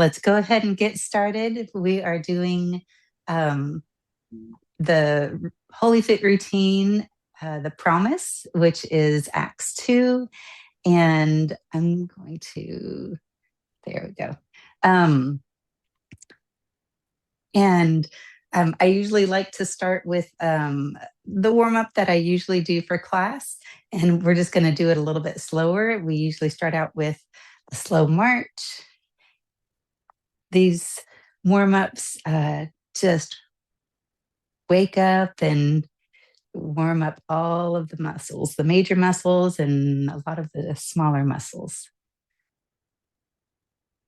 Let's go ahead and get started. We are doing the WholyFit routine, the promise, which is Acts 2. And I'm going to, there we go. I usually like to start with the warm-up that I usually do for class, and we're just going to do it a little bit slower. We usually start out with a slow march. These warm-ups just wake up and warm up all of the muscles, the major muscles and a lot of the smaller muscles.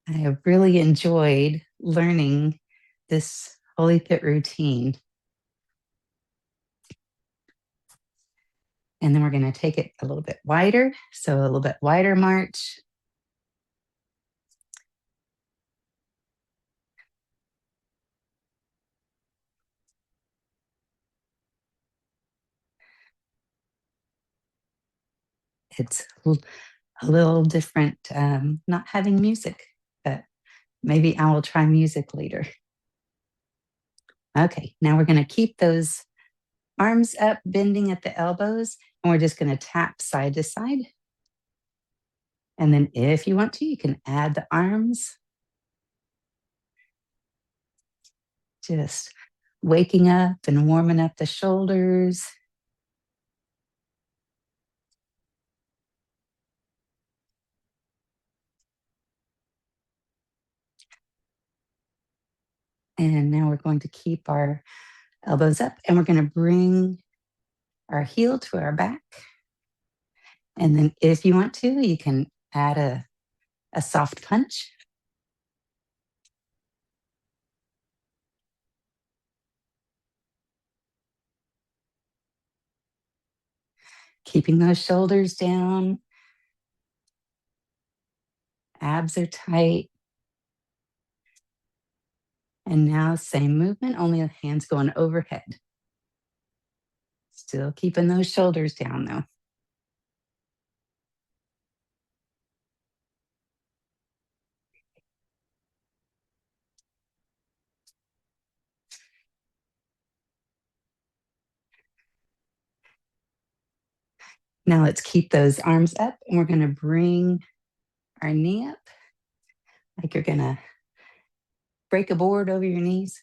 I have really enjoyed learning this WholyFit routine. And then we're going to take it a little bit wider. So a little bit wider march. It's a little different not having music, but maybe I will try music later. Okay, now we're going to keep those arms up, bending at the elbows, and we're just going to tap side to side. And then if you want to, you can add the arms. Just waking up and warming up the shoulders. And now we're going to keep our elbows up and we're going to bring our heel to our back. And then if you want to, you can add a soft punch. Keeping those shoulders down. Abs are tight. And now same movement, only the hands going overhead. Still keeping those shoulders down though. Now let's keep those arms up and we're going to bring our knee up like you're going to break a board over your knees.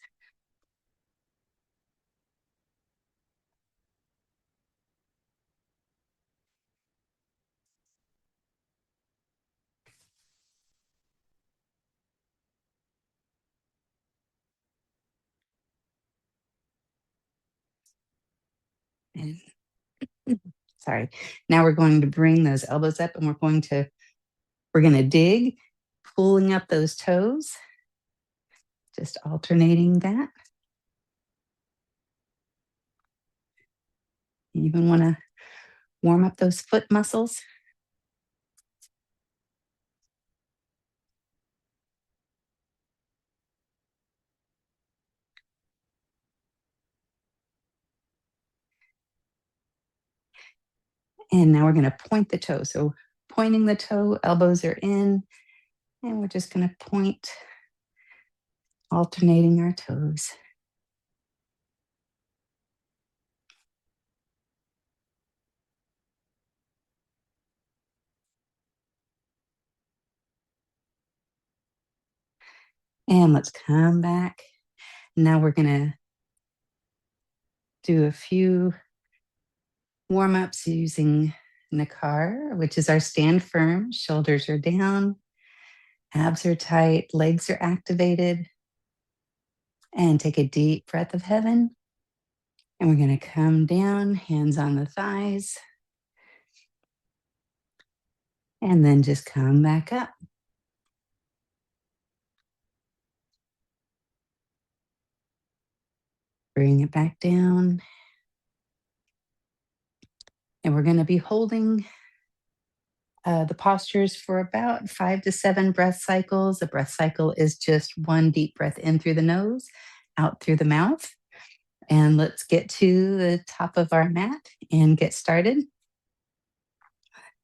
And sorry. Now we're going to bring those elbows up and we're going to dig, pulling up those toes, just alternating that. You even want to warm up those foot muscles. And now we're going to point the toe. So pointing the toe, elbows are in, and we're just going to point, alternating our toes. And let's come back. Now we're going to do a few warm-ups using Nakar, which is our stand firm. Shoulders are down, abs are tight, legs are activated. And take a deep breath of heaven. And we're going to come down, hands on the thighs. And then just come back up. Bring it back down. And we're going to be holding the postures for about 5 to 7 breath cycles. A breath cycle is just one deep breath in through the nose, out through the mouth. And let's get to the top of our mat and get started.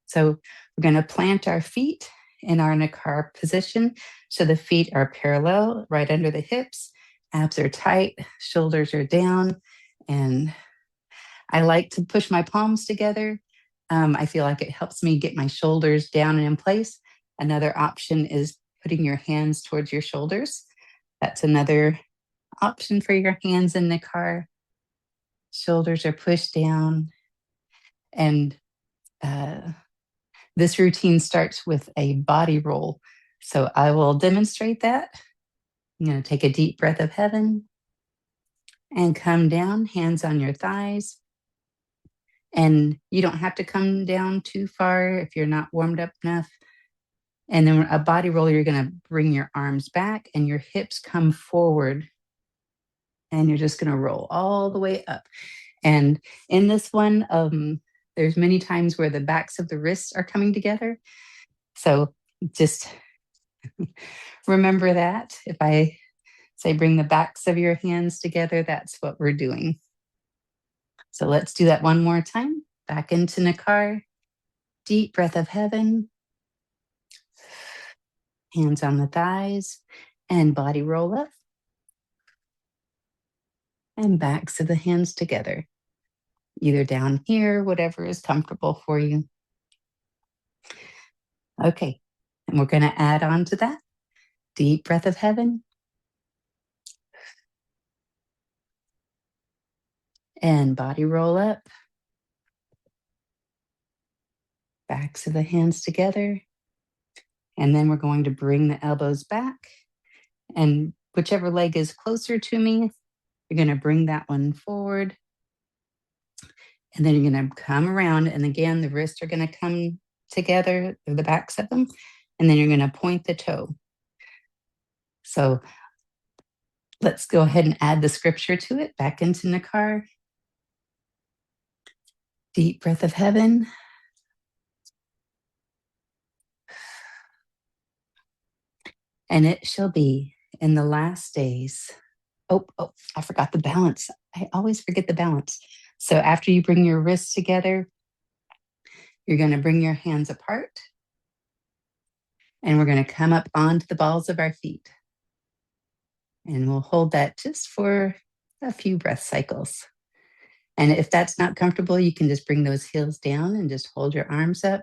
So we're going to plant our feet in our Nakar position. So the feet are parallel right under the hips, abs are tight, shoulders are down, and I like to push my palms together. I feel like it helps me get my shoulders down and in place. Another option is putting your hands towards your shoulders. That's another option for your hands in the car. Shoulders are pushed down. And this routine starts with a body roll. So I will demonstrate that. I'm going to take a deep breath of heaven and come down, hands on your thighs. And you don't have to come down too far if you're not warmed up enough. And then a body roll, you're going to bring your arms back and your hips come forward. And you're just going to roll all the way up. And in this one, there's many times where the backs of the wrists are coming together. So just remember that. If I say bring the backs of your hands together, that's what we're doing. So let's do that one more time. Back into Nakar. Deep breath of heaven. Hands on the thighs and body roll up. And backs of the hands together. Either down here, whatever is comfortable for you. Okay, and we're going to add on to that. Deep breath of heaven. And body roll up. Backs of the hands together. And then we're going to bring the elbows back. And whichever leg is closer to me, you're going to bring that one forward. And then you're going to come around. And again, the wrists are going to come together, the backs of them. And then you're going to point the toe. So let's go ahead and add the scripture to it. Back into Nakar. Deep breath of heaven. And it shall be in the last days. Oh, I forgot the balance. I always forget the balance. So after you bring your wrists together, you're going to bring your hands apart. And we're going to come up onto the balls of our feet. And we'll hold that just for a few breath cycles. And if that's not comfortable, you can just bring those heels down and just hold your arms up.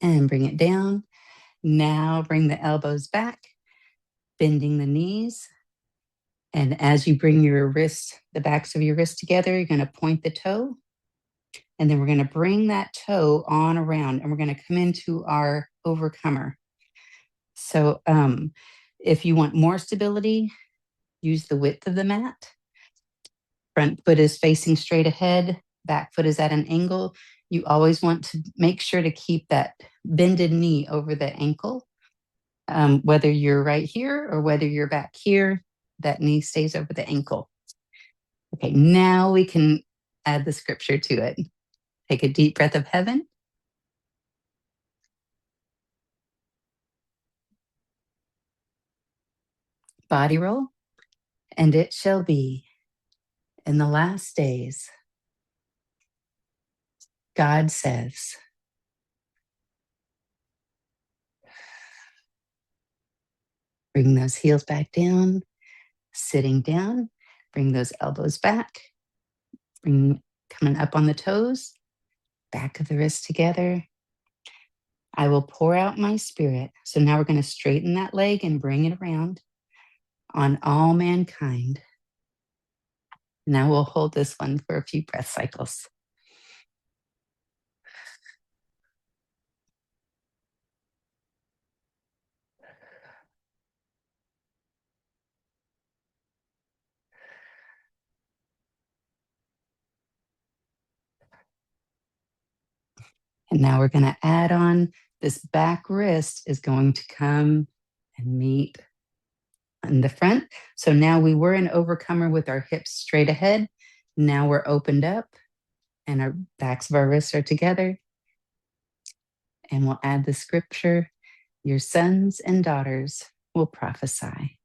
And bring it down. Now bring the elbows back, bending the knees. And as you bring your wrists, the backs of your wrists together, you're going to point the toe. And then we're going to bring that toe on around and we're going to come into our overcomer. So if you want more stability, use the width of the mat. Front foot is facing straight ahead. Back foot is at an angle. You always want to make sure to keep that bended knee over the ankle. Whether you're right here or whether you're back here, that knee stays over the ankle. Okay, now we can add the scripture to it. Take a deep breath of heaven. Body roll. And it shall be in the last days, God says, bring those heels back down, sitting down, bring those elbows back, coming up on the toes, back of the wrist together. I will pour out my spirit. So now we're going to straighten that leg and bring it around on all mankind. Now we'll hold this one for a few breath cycles. And now we're going to add on this back wrist is going to come and meet in the front. So now we were an overcomer with our hips straight ahead. Now we're opened up and our backs of our wrists are together. And we'll add the scripture, your sons and daughters will prophesy.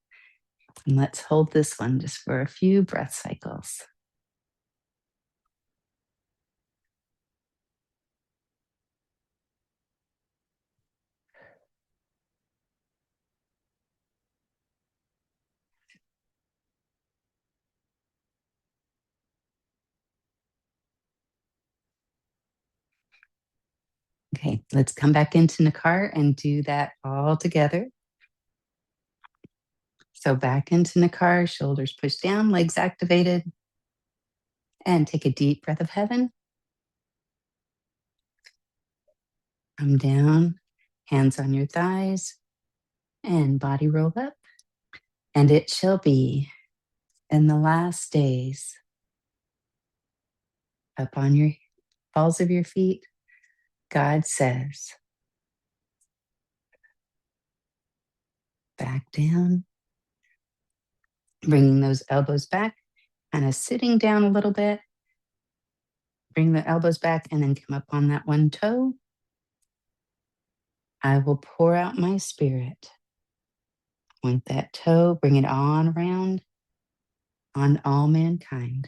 And let's hold this one just for a few breath cycles. Let's come back into Nakar and do that all together. So back into Nakar, shoulders pushed down, legs activated. And take a deep breath of heaven. Come down, hands on your thighs, and body roll up. And it shall be in the last days, up on your balls of your feet, God says, back down, bringing those elbows back, kind of sitting down a little bit. Bring the elbows back and then come up on that one toe. I will pour out my spirit. Point that toe, bring it on around on all mankind.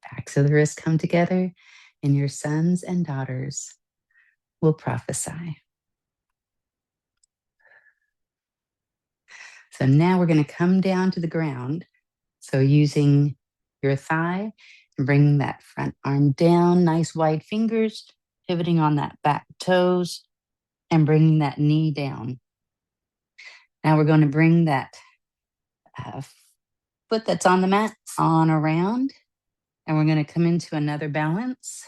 Backs of the wrists come together, and your sons and daughters will prophesy. So now we're going to come down to the ground. So using your thigh and bringing that front arm down, nice wide fingers, pivoting on that back toes and bringing that knee down. Now we're going to bring that foot that's on the mat on around, and we're going to come into another balance.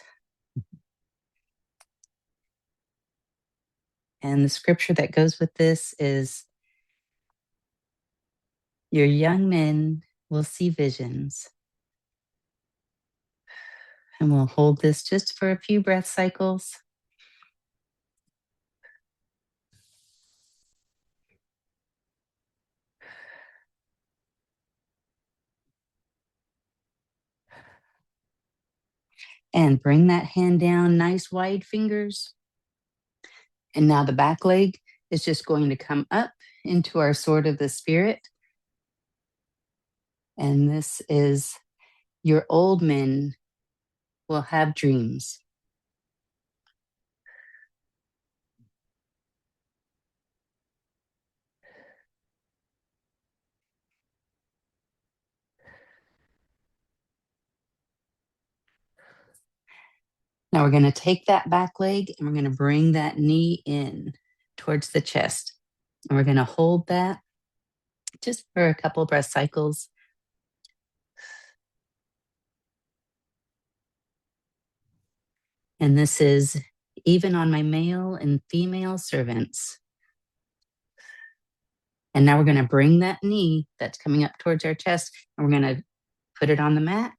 And the scripture that goes with this is, your young men will see visions. And we'll hold this just for a few breath cycles. And bring that hand down, nice wide fingers. And now the back leg is just going to come up into our sword of the spirit. And this is, your old men will have dreams. Now we're going to take that back leg and we're going to bring that knee in towards the chest. And we're going to hold that just for a couple breath cycles. And this is, even on my male and female servants. And now we're going to bring that knee that's coming up towards our chest, and we're going to put it on the mat.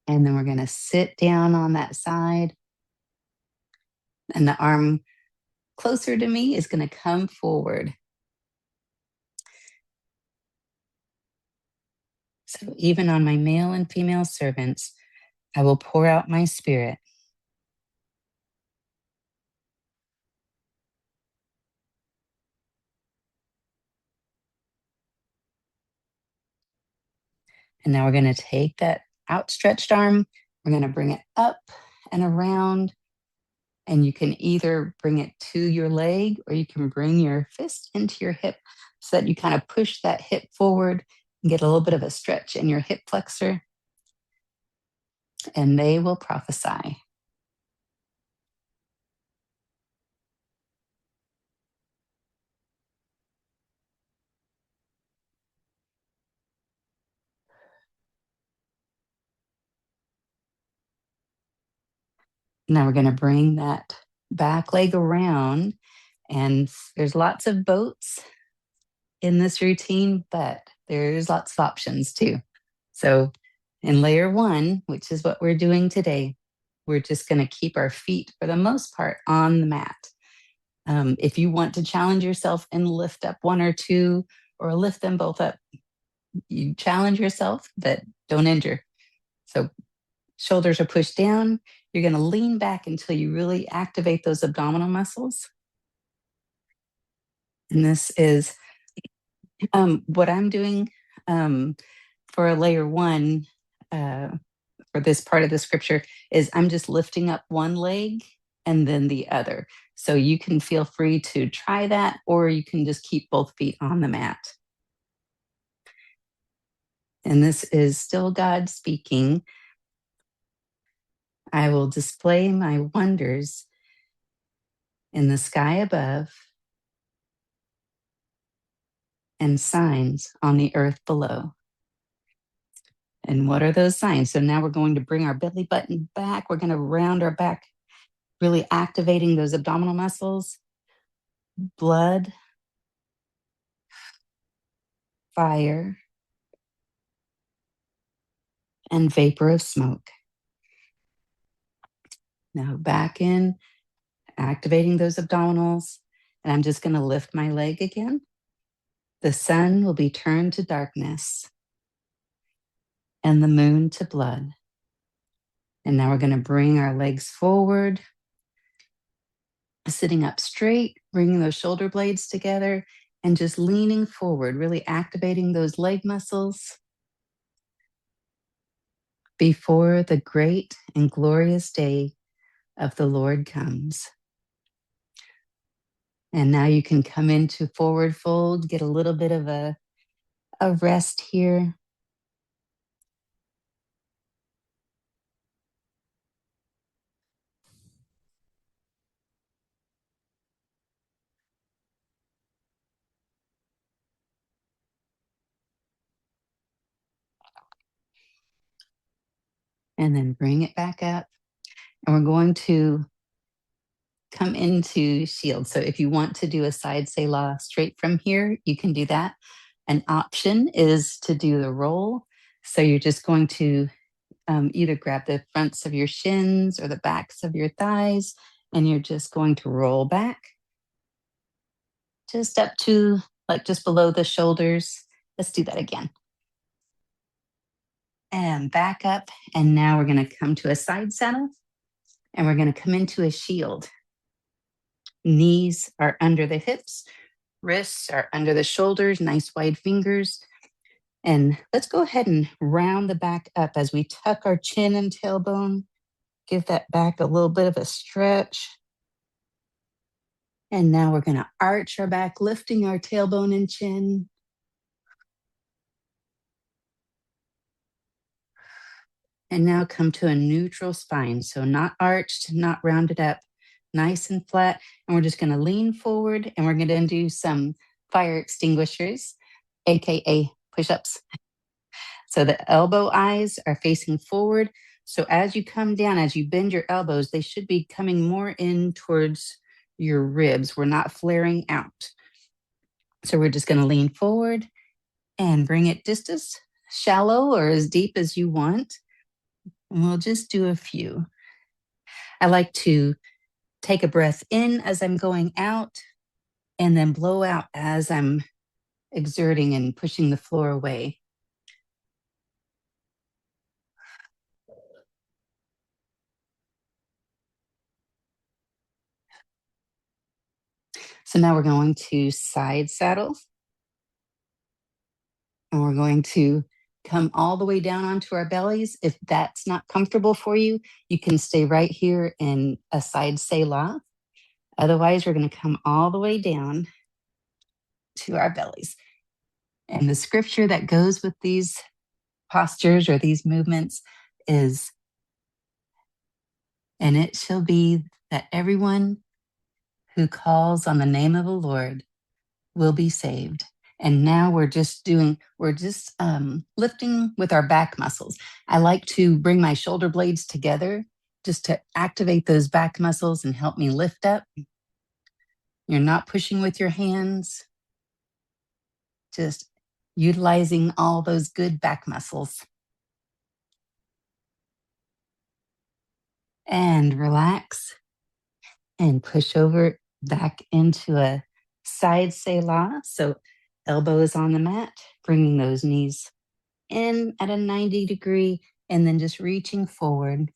And then we're going to sit down on that side. And the arm closer to me is going to come forward. So even on my male and female servants, I will pour out my spirit. And now we're going to take that outstretched arm. We're going to bring it up and around. And you can either bring it to your leg or you can bring your fist into your hip so that you kind of push that hip forward and get a little bit of a stretch in your hip flexor. And they will prophesy. Now we're going to bring that back leg around. And there's lots of boats in this routine, but there's lots of options too. So in layer one, which is what we're doing today, we're just going to keep our feet for the most part on the mat. If you want to challenge yourself and lift up one or two or lift them both up, you challenge yourself, but don't injure. So shoulders are pushed down. You're going to lean back until you really activate those abdominal muscles. And this is what I'm doing for layer one for this part of the scripture is I'm just lifting up one leg and then the other. So you can feel free to try that, or you can just keep both feet on the mat. And this is still God speaking. I will display my wonders in the sky above and signs on the earth below. And what are those signs? So now we're going to bring our belly button back. We're going to round our back, really activating those abdominal muscles. Blood, fire, and vapor of smoke. Now back in, activating those abdominals. And I'm just going to lift my leg again. The sun will be turned to darkness and the moon to blood. And now we're going to bring our legs forward, sitting up straight, bringing those shoulder blades together and just leaning forward, really activating those leg muscles before the great and glorious day of the Lord comes. And now you can come into forward fold, get a little bit of a rest here. And then bring it back up. And we're going to come into shield. So if you want to do a side Selah straight from here, you can do that. An option is to do the roll. So you're just going to either grab the fronts of your shins or the backs of your thighs, and you're just going to roll back just up to like just below the shoulders. Let's do that again. And back up. And now we're going to come to a side saddle and we're going to come into a shield. Knees are under the hips, wrists are under the shoulders, nice wide fingers. And let's go ahead and round the back up as we tuck our chin and tailbone. Give that back a little bit of a stretch. And now we're going to arch our back, lifting our tailbone and chin. And now come to a neutral spine. So not arched, not rounded up, nice and flat. And we're just going to lean forward and we're going to do some fire extinguishers, AKA push-ups. So the elbow eyes are facing forward. So as you come down, as you bend your elbows, they should be coming more in towards your ribs. We're not flaring out. So we're just going to lean forward and bring it just as shallow or as deep as you want. And we'll just do a few. I like to take a breath in as I'm going out and then blow out as I'm exerting and pushing the floor away. So now we're going to side saddle. And we're going to come all the way down onto our bellies. If that's not comfortable for you, you can stay right here in a side Selah. Otherwise, we're going to come all the way down to our bellies. And the scripture that goes with these postures or these movements is, and it shall be that everyone who calls on the name of the Lord will be saved. And now we're just lifting with our back muscles. I like to bring my shoulder blades together just to activate those back muscles and help me lift up. You're not pushing with your hands, just utilizing all those good back muscles. And relax and push over back into a side Selah. So elbows on the mat, bringing those knees in at a 90 degree, and then just reaching forward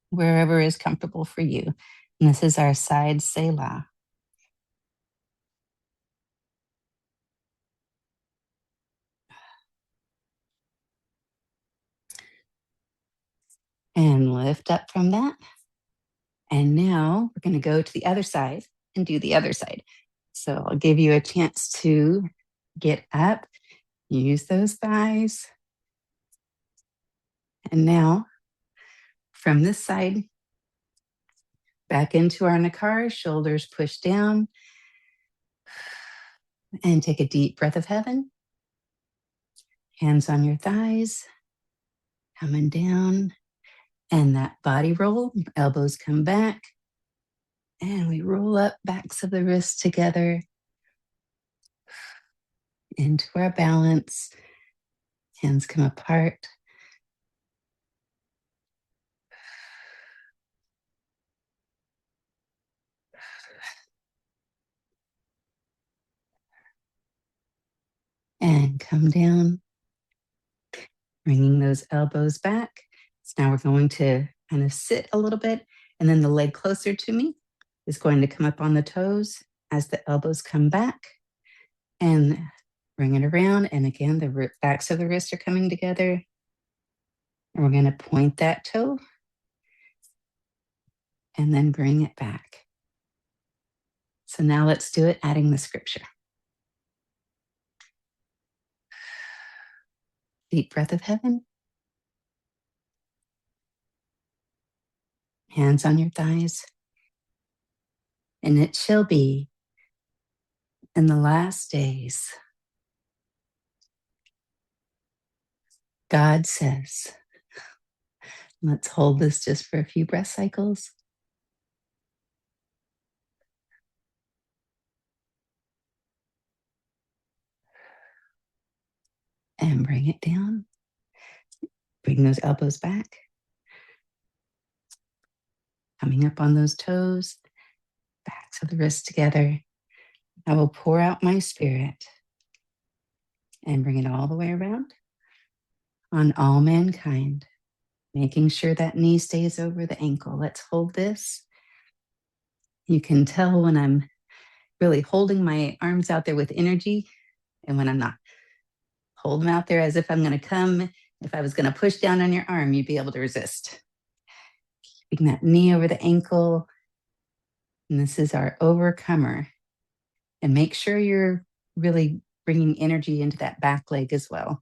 wherever is comfortable for you. And this is our side Selah. And lift up from that. And now we're going to go to the other side and do the other side. So I'll give you a chance to get up, use those thighs. And now from this side, back into our nakar, shoulders push down. And take a deep breath of heaven. Hands on your thighs, coming down. And that body roll, elbows come back. And we roll up, backs of the wrists together into our balance. Hands come apart. And come down, bringing those elbows back. So now we're going to kind of sit a little bit, and then the leg closer to me is going to come up on the toes as the elbows come back, and bring it around. And again, the backs of the wrists are coming together. And we're going to point that toe and then bring it back. So now let's do it, adding the scripture. Deep breath of heaven. Hands on your thighs. And it shall be in the last days, God says, let's hold this just for a few breath cycles. And bring it down. Bring those elbows back. Coming up on those toes, backs of the wrists together. I will pour out my spirit and bring it all the way around on all mankind, making sure that knee stays over the ankle. Let's hold this. You can tell when I'm really holding my arms out there with energy and when I'm not. Hold them out there as if I'm going to come. If I was going to push down on your arm, you'd be able to resist. Keeping that knee over the ankle. And this is our overcomer. And make sure you're really bringing energy into that back leg as well.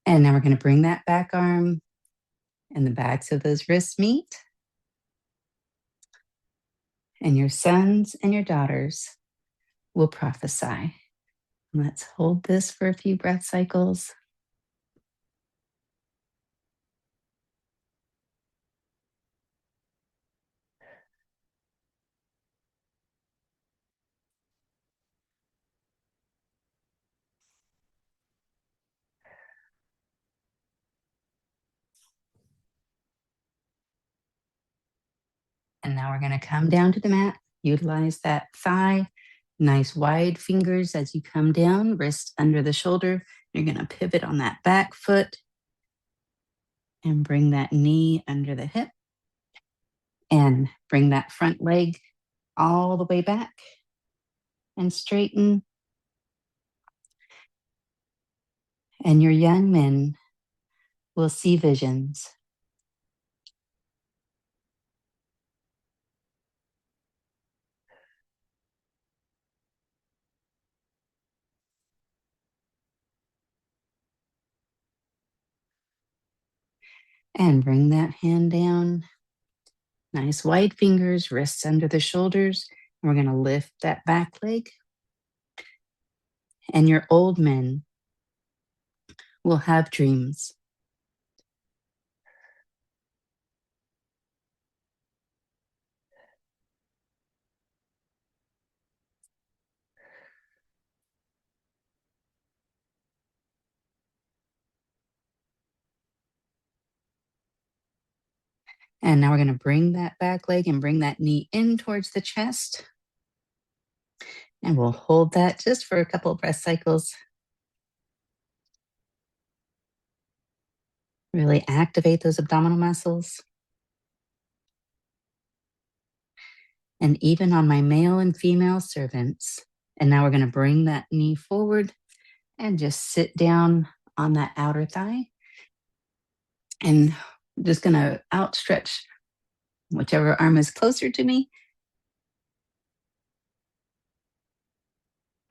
And now we're going to bring that back arm and the backs of those wrists meet. And your sons and your daughters will prophesy. Let's hold this for a few breath cycles. And now we're going to come down to the mat. Utilize that thigh. Nice wide fingers as you come down, wrist under the shoulder. You're going to pivot on that back foot and bring that knee under the hip and bring that front leg all the way back and straighten. And your young men will see visions. And bring that hand down. Nice wide fingers, wrists under the shoulders. And we're going to lift that back leg. And your old men will have dreams. And now we're going to bring that back leg and bring that knee in towards the chest. And we'll hold that just for a couple of breath cycles. Really activate those abdominal muscles. And even on my male and female servants. And now we're going to bring that knee forward and just sit down on that outer thigh. And just going to outstretch Whichever arm is closer to me,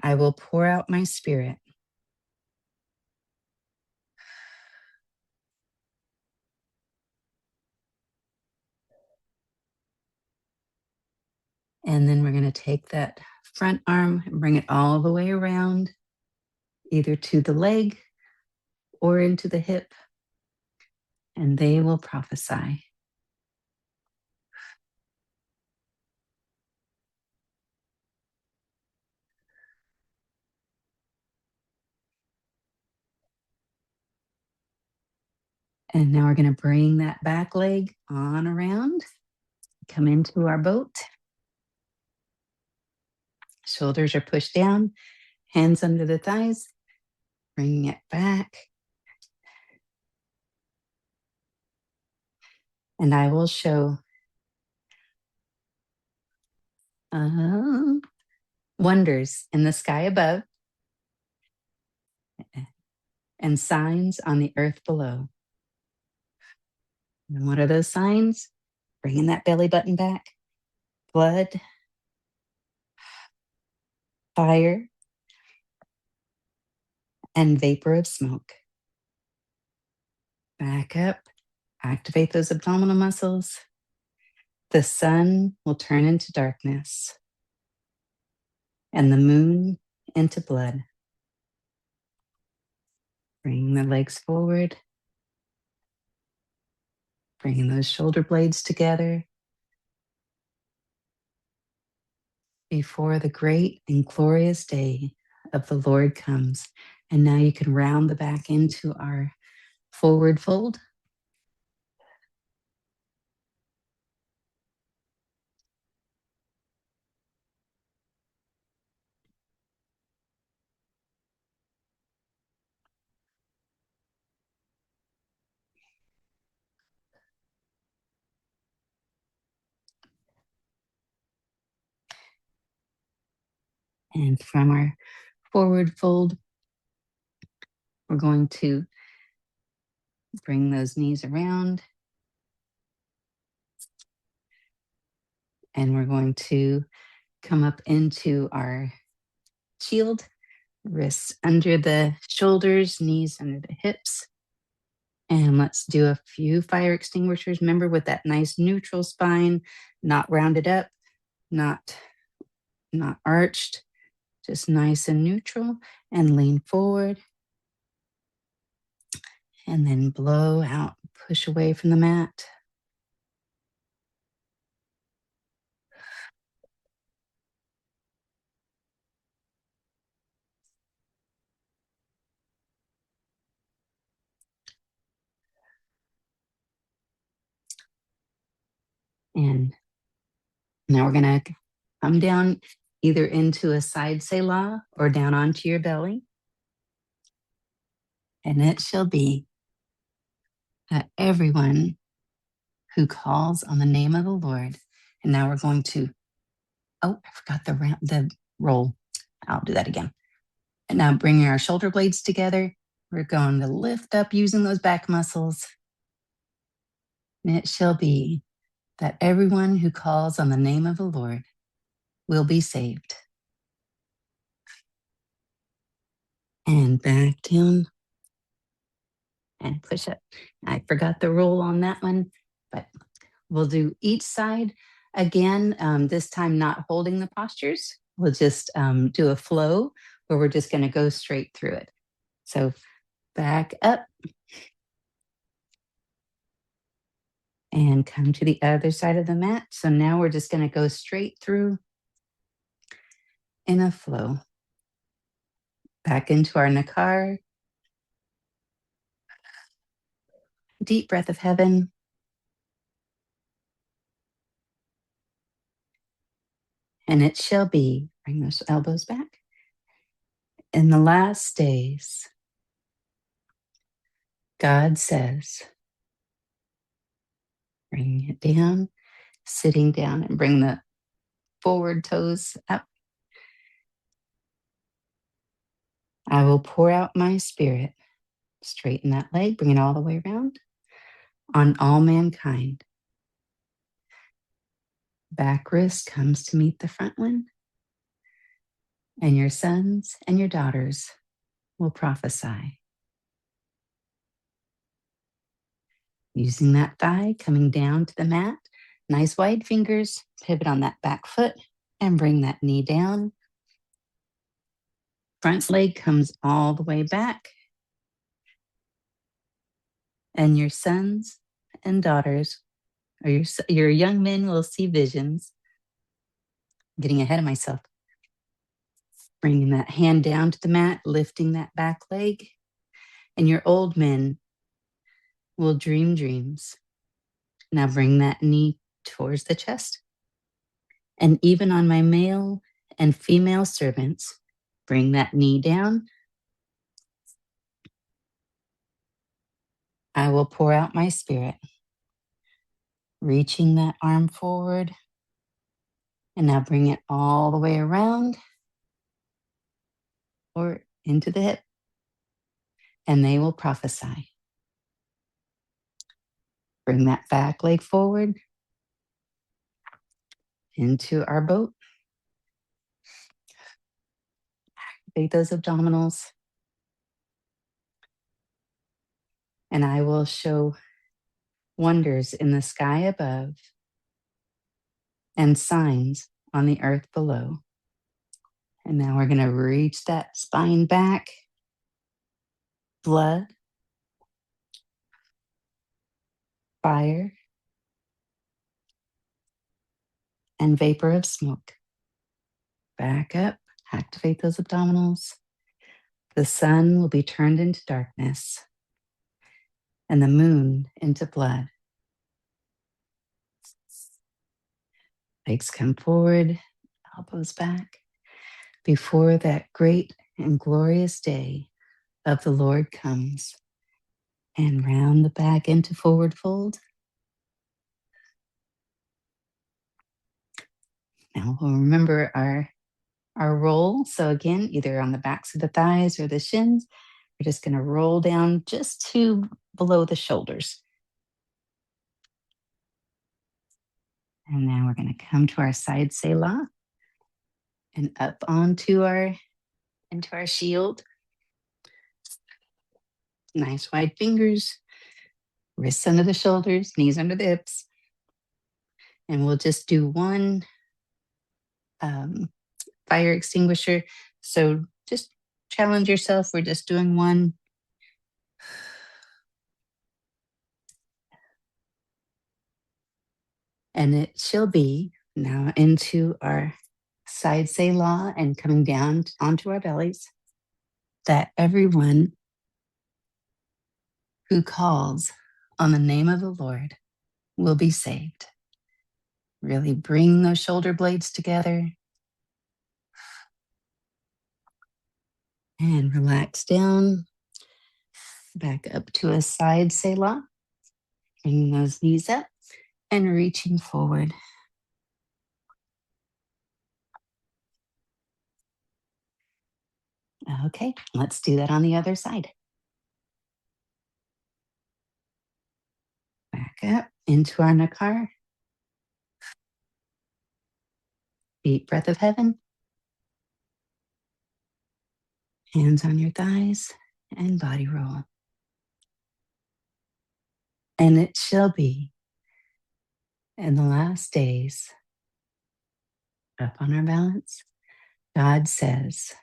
I will pour out my spirit. And then we're going to take that front arm and bring it all the way around, either to the leg or into the hip, and they will prophesy. And now we're going to bring that back leg on around, come into our boat. Shoulders are pushed down, hands under the thighs, bringing it back. And I will show wonders in the sky above and signs on the earth below. And what are those signs? Bringing that belly button back. Blood, fire, and vapor of smoke. Back up, activate those abdominal muscles. The sun will turn into darkness and the moon into blood. Bring the legs forward, bringing those shoulder blades together before the great and glorious day of the Lord comes. And now you can round the back into our forward fold. And from our forward fold, we're going to bring those knees around. And we're going to come up into our shield, wrists under the shoulders, knees under the hips. And let's do a few fire extinguishers. Remember, with that nice neutral spine, not rounded up, not arched, just nice and neutral. And lean forward. And then blow out, push away from the mat. And now we're going to come down either into a side Selah or down onto your belly. And it shall be that everyone who calls on the name of the Lord, and now we're going to, I forgot the roll. I'll do that again. And now bringing our shoulder blades together, we're going to lift up using those back muscles. And it shall be that everyone who calls on the name of the Lord will be saved. And back down and push up. I forgot the roll on that one, but we'll do each side again, this time not holding the postures. We'll just do a flow where we're just going to go straight through it. So back up and come to the other side of the mat. So now we're just going to go straight through in a flow. Back into our Nakar. Deep breath of heaven. And it shall be, bring those elbows back. In the last days, God says, bring it down, sitting down, and bring the forward toes up. I will pour out my spirit, straighten that leg, bring it all the way around, on all mankind. Back wrist comes to meet the front one. And your sons and your daughters will prophesy. Using that thigh, coming down to the mat. Nice wide fingers, pivot on that back foot and bring that knee down. Front leg comes all the way back. And your sons and daughters, or your young men will see visions. Getting ahead of myself. Bringing that hand down to the mat, lifting that back leg. And your old men will dream dreams. Now bring that knee towards the chest. And even on my male and female servants, bring that knee down. I will pour out my spirit, reaching that arm forward. And now bring it all the way around or into the hip. And they will prophesy. Bring that back leg forward into our boat. Activate those abdominals. And I will show wonders in the sky above and signs on the earth below. And now we're going to reach that spine back. Blood, fire, and vapor of smoke. Back up, activate those abdominals. The sun will be turned into darkness and the moon into blood. Legs come forward, elbows back. Before that great and glorious day of the Lord comes, and round the back into forward fold. Now we'll remember our roll. So again, either on the backs of the thighs or the shins, we're just going to roll down just to below the shoulders. And now we're going to come to our side Selah and up into our shield. Nice wide fingers, wrists under the shoulders, knees under the hips. And we'll just do one fire extinguisher. So just challenge yourself. We're just doing one. And it shall be now into our side Selah and coming down onto our bellies, that everyone who calls on the name of the Lord will be saved. Really bring those shoulder blades together and relax down, back up to a side Selah, bringing those knees up and reaching forward. Okay, let's do that on the other side. Back up into our Nakar. Deep breath of heaven. Hands on your thighs and body roll. And it shall be in the last days, up on our balance, God says,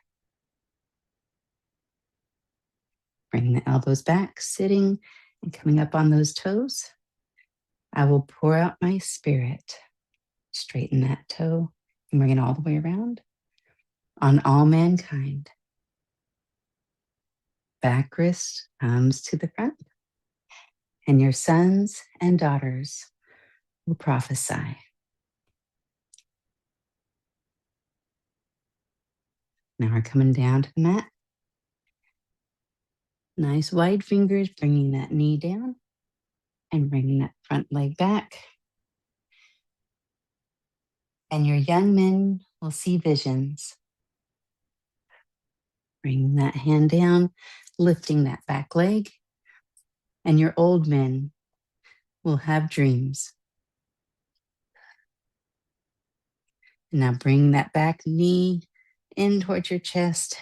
bring the elbows back, sitting and coming up on those toes. I will pour out my spirit. Straighten that toe and bring it all the way around on all mankind. Back wrist comes to the front, and your sons and daughters will prophesy. Now we're coming down to the mat. Nice wide fingers, bringing that knee down and bringing that front leg back. And your young men will see visions. Bringing that hand down, lifting that back leg. And your old men will have dreams. Now bring that back knee in towards your chest.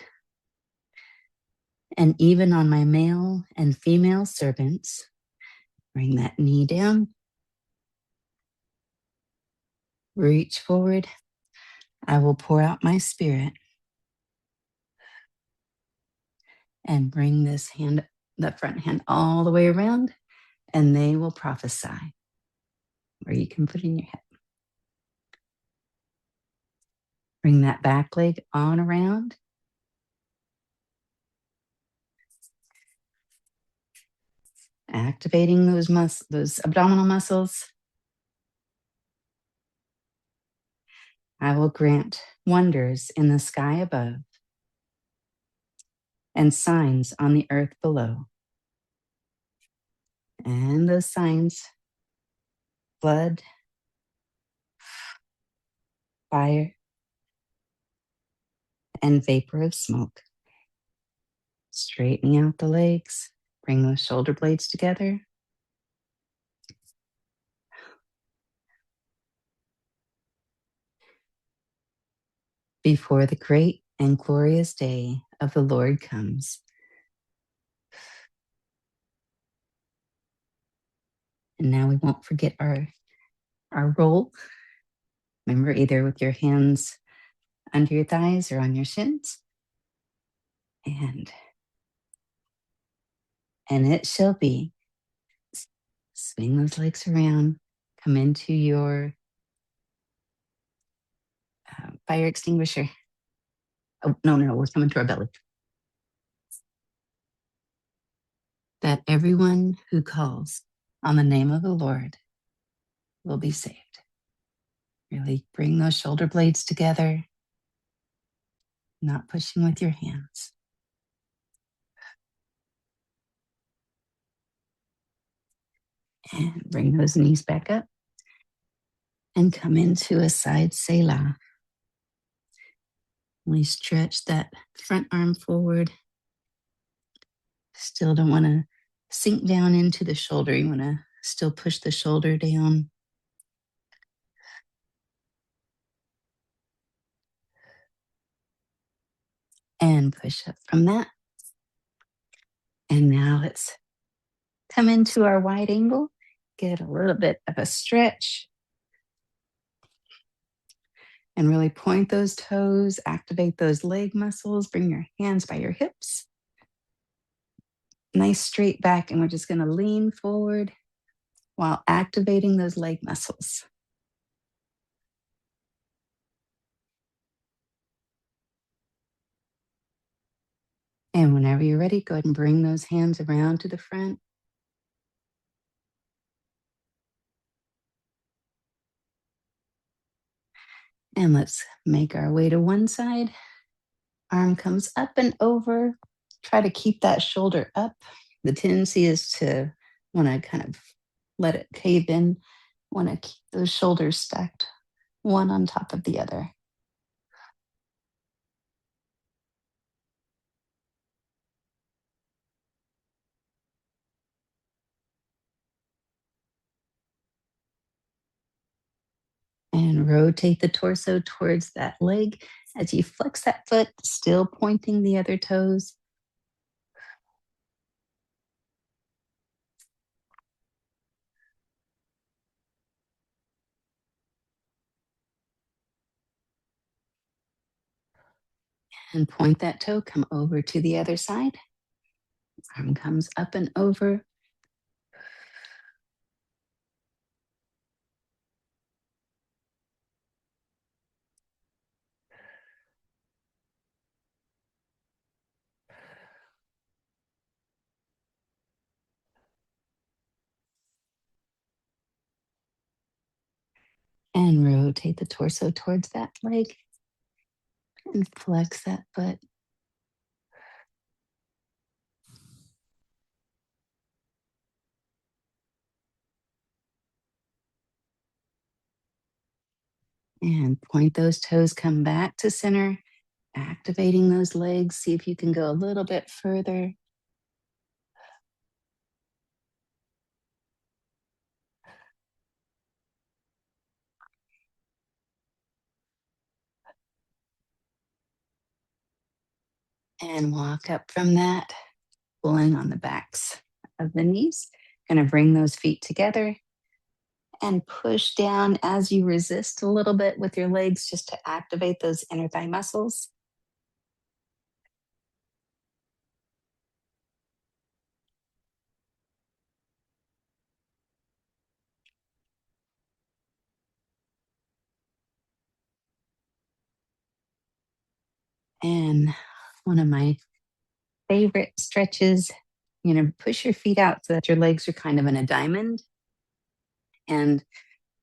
And even on my male and female servants, bring that knee down. Reach forward. I will pour out my spirit and bring this hand, the front hand, all the way around, and they will prophesy. Or you can put in your head. Bring that back leg on around. Activating those abdominal muscles. I will grant wonders in the sky above and signs on the earth below. And those signs, blood, fire, and vapor of smoke. Straightening out the legs. Bring those shoulder blades together. Before the great and glorious day of the Lord comes. And now we won't forget our roll. Remember, either with your hands under your thighs or on your shins. And it shall be. Swing those legs around. Come into your fire extinguisher. Oh, no, we're coming to our belly. That everyone who calls on the name of the Lord will be saved. Really bring those shoulder blades together, not pushing with your hands. And bring those knees back up and come into a side Selah. We stretch that front arm forward. Still don't want to sink down into the shoulder. You want to still push the shoulder down. And push up from that. And now let's come into our wide angle. Get a little bit of a stretch. And really point those toes, activate those leg muscles, bring your hands by your hips. Nice straight back, and we're just going to lean forward while activating those leg muscles. And whenever you're ready, go ahead and bring those hands around to the front. And let's make our way to one side. Arm comes up and over. Try to keep that shoulder up. The tendency is to want to kind of let it cave in. Want to keep those shoulders stacked, one on top of the other. And rotate the torso towards that leg as you flex that foot, still pointing the other toes. And point that toe, come over to the other side. Arm comes up and over. And rotate the torso towards that leg. And flex that foot. And point those toes, come back to center, activating those legs. See if you can go a little bit further. And walk up from that, pulling on the backs of the knees. Going to bring those feet together and push down as you resist a little bit with your legs just to activate those inner thigh muscles. And one of my favorite stretches, push your feet out so that your legs are kind of in a diamond, and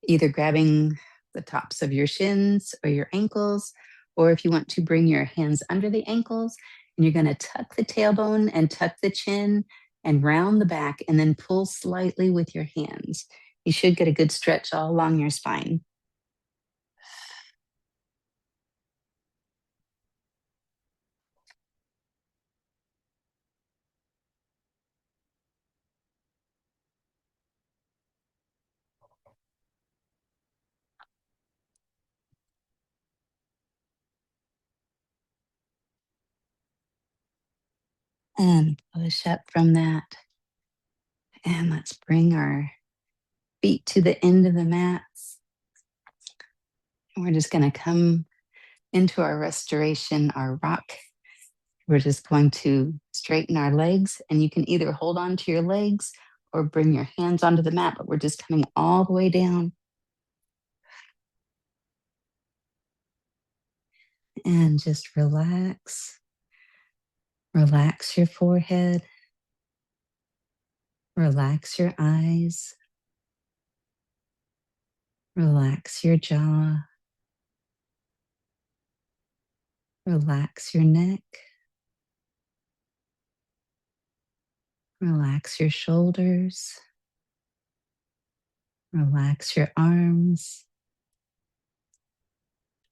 either grabbing the tops of your shins or your ankles, or if you want to bring your hands under the ankles, and you're going to tuck the tailbone and tuck the chin and round the back and then pull slightly with your hands. You should get a good stretch all along your spine. And push up from that. And let's bring our feet to the end of the mats. And we're just going to come into our restoration, our rock. We're just going to straighten our legs, and you can either hold on to your legs or bring your hands onto the mat, but we're just coming all the way down. And just relax. Relax your forehead. Relax your eyes. Relax your jaw. Relax your neck. Relax your shoulders. Relax your arms.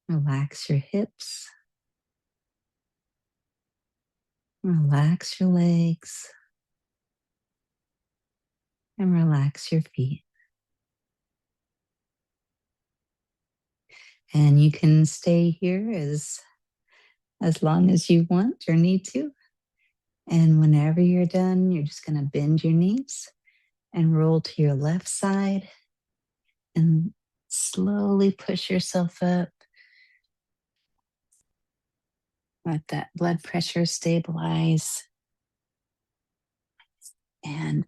Relax your hips. Relax your legs. And relax your feet. And you can stay here as long as you want or need to. And whenever you're done, you're just going to bend your knees and roll to your left side and slowly push yourself up. Let that blood pressure stabilize. And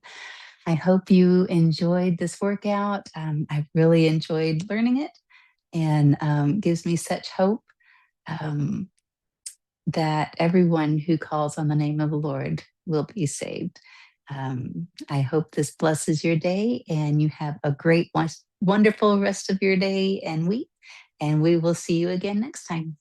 I hope you enjoyed this workout. I really enjoyed learning it, and gives me such hope that everyone who calls on the name of the Lord will be saved. I hope this blesses your day, and you have a great, wonderful rest of your day and week. And we will see you again next time.